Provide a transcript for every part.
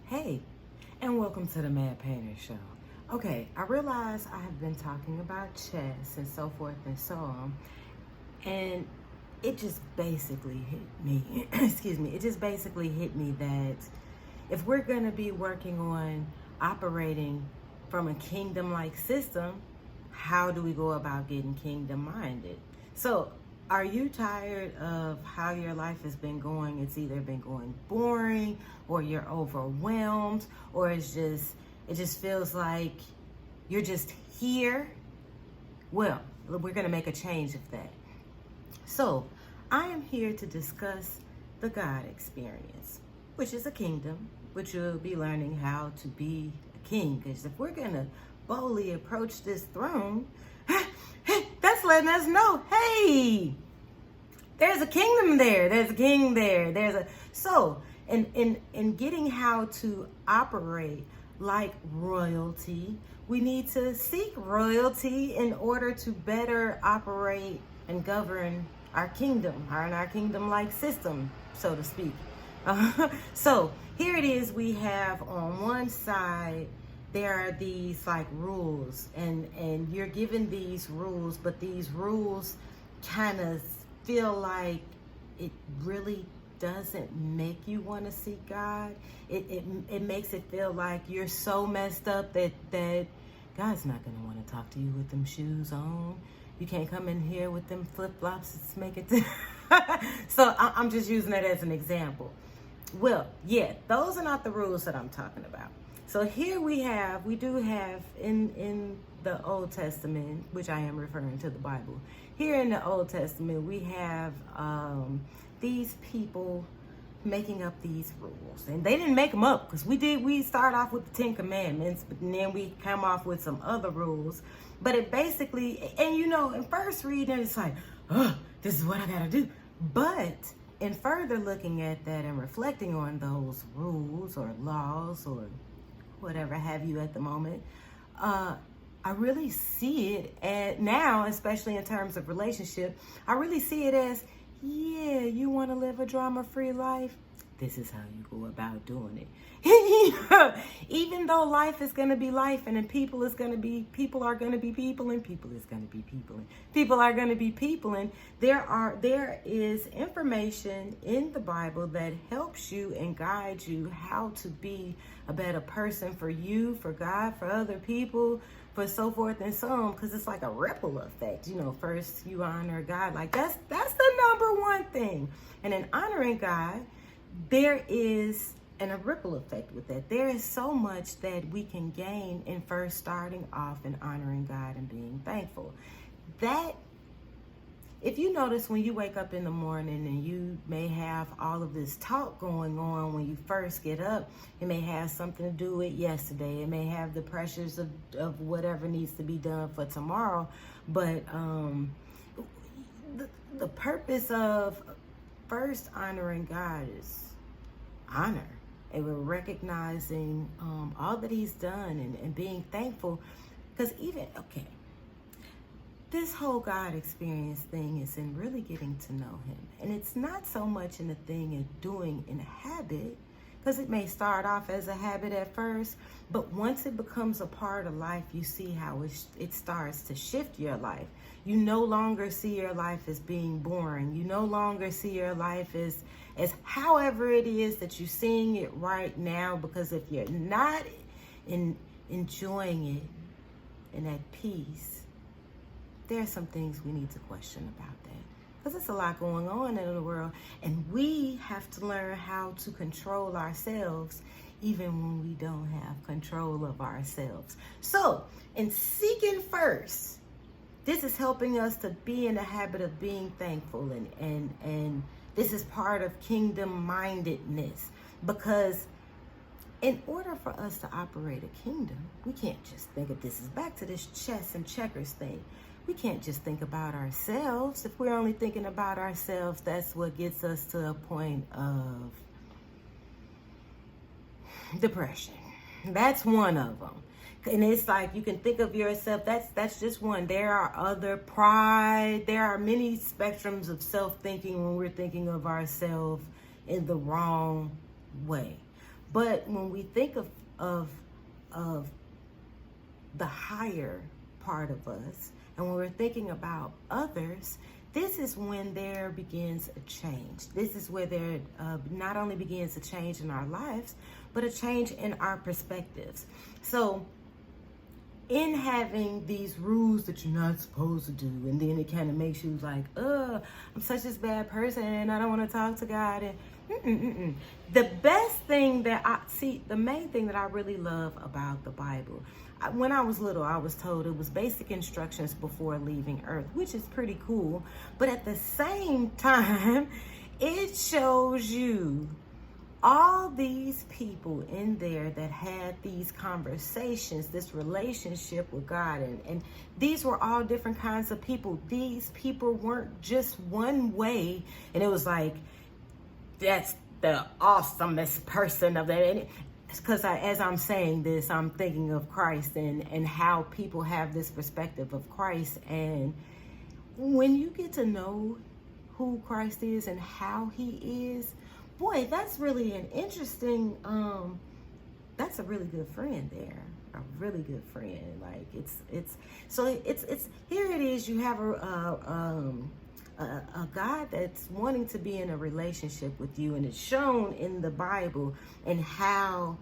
Hey, and welcome to the Mad Painter Show. Okay, I realize I have been talking about chess and so forth and so on, and it just basically hit me, excuse me, it just basically hit me that if we're going to be working on operating from a kingdom-like system, how do we go about getting kingdom-minded? So, are you tired of how your life has been going? It's either been going boring, or you're overwhelmed, or it just feels like you're just here. Well, we're going to make a change of that. So, I am here to discuss the God experience, which is a kingdom, which you'll be learning how to be a king. Because if we're going to boldly approach this throne, that's letting us know, hey, there's a kingdom there. There's a king there. So in getting how to operate like royalty, we need to seek royalty in order to better operate and govern our kingdom, our kingdom-like system, so to speak. So here it is. We have on one side, there are these like rules, and you're given these rules, but these rules kind of feel like it really doesn't make you want to seek God. It makes it feel like you're so messed up that God's not going to want to talk to you with them shoes on. You can't come in here with them flip-flops. It's make it so I'm just using that as an example. Well, yeah, those are not the rules that I'm talking about. So here we do have in the Old Testament, which I am referring to the Bible. Here in the Old Testament, we have these people making up these rules. And they didn't make them up, because we start off with the 10 Commandments, but then we come off with some other rules. But it basically, and in first reading, it's like, oh, this is what I gotta do. But in further looking at that and reflecting on those rules or laws or whatever have you at the moment, I really see it now, especially in terms of relationship, I really see it as, yeah, you want to live a drama-free life? This is how you go about doing it. Even though life is going to be life, and then people are going to be people, and people is going to be people, and people are going to be people, and there is information in the Bible that helps you and guides you how to be a better person for you, for God, for other people, for so forth and so on, because it's like a ripple effect. First you honor God, like that's the number one thing, and in honoring God, there is a ripple effect with that. There is so much that we can gain in first starting off and honoring God and being thankful. That, if you notice, when you wake up in the morning and you may have all of this talk going on when you first get up, it may have something to do with yesterday. It may have the pressures of whatever needs to be done for tomorrow. But the purpose of first honoring God is honor, and we're recognizing all that he's done and being thankful. Because this whole God experience thing is in really getting to know him, and it's not so much in the thing of doing in a habit, because it may start off as a habit at first, but once it becomes a part of life, you see how it starts to shift your life. You no longer see your life as being boring. You no longer see your life as however it is that you're seeing it right now, because if you're not enjoying it and at peace, there are some things we need to question about that, because there's a lot going on in the world, and we have to learn how to control ourselves even when we don't have control of ourselves. So in seeking first, this is helping us to be in the habit of being thankful, and this is part of kingdom-mindedness, because in order for us to operate a kingdom, we can't just think of this as back to this chess and checkers thing. We can't just think about ourselves. If we're only thinking about ourselves, that's what gets us to a point of depression. That's one of them. And it's like, you can think of yourself, that's just one. There are other pride. There are many spectrums of self-thinking when we're thinking of ourselves in the wrong way. But when we think of the higher part of us, and when we're thinking about others, this is when there begins a change. This is where there not only begins a change in our lives, but a change in our perspectives. So in having these rules that you're not supposed to do, and then it kind of makes you like, I'm such this bad person and I don't want to talk to God. And the best thing that the main thing that I really love about the Bible, when I was little, I was told it was basic instructions before leaving earth, which is pretty cool. But at the same time, it shows you all these people in there that had these conversations, this relationship with God. And these were all different kinds of people. These people weren't just one way. And it was like, that's the awesomest person of that. Because as I'm saying this, I'm thinking of Christ and how people have this perspective of Christ. And when you get to know who Christ is and how he is, boy, that's really an interesting, that's a really good friend there. A really good friend. Like it's here it is. You have a God that's wanting to be in a relationship with you, and it's shown in the Bible and how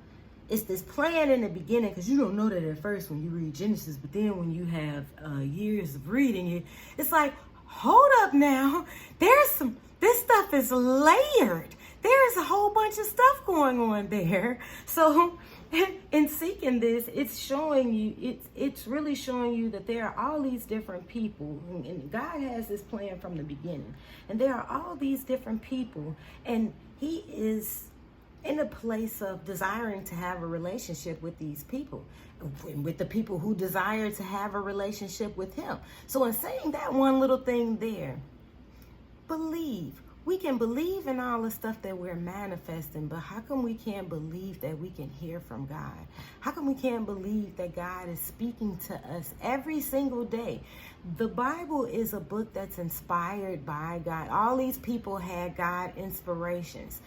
it's this plan in the beginning, because you don't know that at first when you read Genesis, but then when you have years of reading it, it's like, hold up now, this stuff is layered. There's a whole bunch of stuff going on there. So in seeking this, it's showing you, it's really showing you that there are all these different people, and God has this plan from the beginning, and there are all these different people, and he is in a place of desiring to have a relationship with these people, with the people who desire to have a relationship with him. So in saying that one little thing there, believe. We can believe in all the stuff that we're manifesting, but how come we can't believe that we can hear from God? How come we can't believe that God is speaking to us every single day? The Bible is a book that's inspired by God. All these people had God inspirations.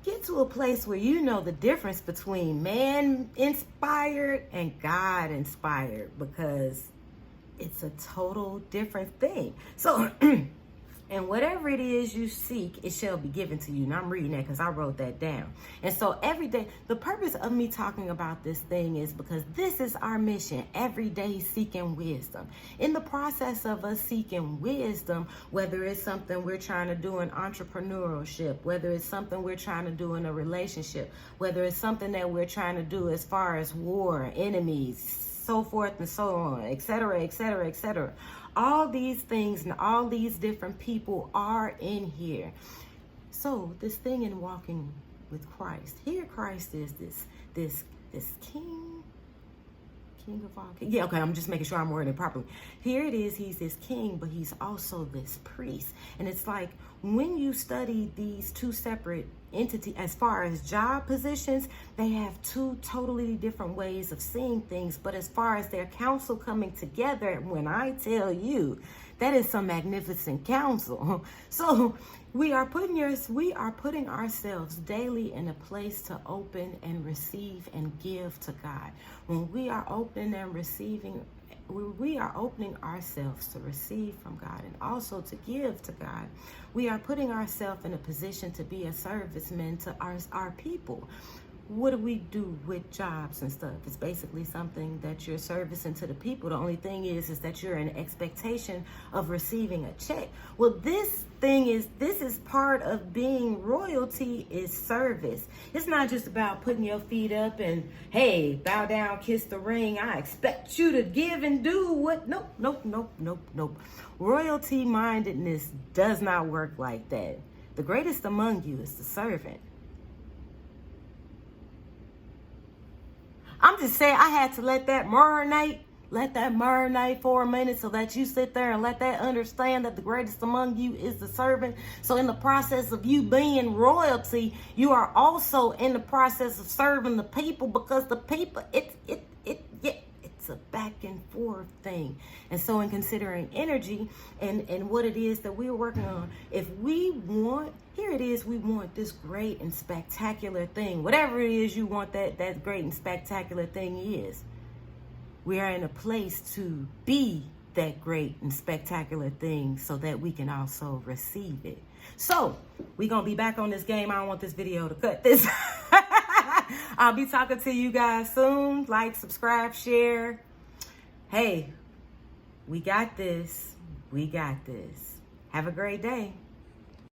Get to a place where you know the difference between man inspired and God inspired, because it's a total different thing. So and whatever it is you seek, it shall be given to you. And I'm reading that because I wrote that down. And so every day, the purpose of me talking about this thing is because this is our mission, every day seeking wisdom. In the process of us seeking wisdom, whether it's something we're trying to do in entrepreneurship, whether it's something we're trying to do in a relationship, whether it's something that we're trying to do as far as war, enemies, so forth and so on, et cetera, et cetera, et cetera. All these things and all these different people are in here. So this thing in walking with Christ, here Christ is this king of all kings. Yeah, okay, I'm just making sure I'm wording it properly. Here it is, he's this king, but he's also this priest. And it's like when you study these two separate entities, as far as job positions, they have two totally different ways of seeing things. But as far as their counsel coming together, when I tell you, that is some magnificent counsel. So we are putting ourselves daily in a place to open and receive and give to God. When we are open and receiving, we are opening ourselves to receive from God and also to give to God. We are putting ourselves in a position to be a serviceman to our people. What do we do with jobs and stuff? It's basically something that you're servicing to the people. The only thing is that you're in expectation of receiving a check. Well, this is part of being royalty, is service. It's not just about putting your feet up and, hey, bow down, kiss the ring. I expect you to give and do what? Nope. Royalty mindedness does not work like that. The greatest among you is the servant. I'm just saying, I had to let that marinate for a minute so that you sit there and let that understand that the greatest among you is the servant. So in the process of you being royalty, you are also in the process of serving the people, because the people, it's a back and forth thing. And so in considering energy and what it is that we're working on, if we want here it is. We want this great and spectacular thing. Whatever it is you want that great and spectacular thing is. We are in a place to be that great and spectacular thing so that we can also receive it. So we're going to be back on this game. I don't want this video to cut this. I'll be talking to you guys soon. Like, subscribe, share. Hey, we got this. We got this. Have a great day.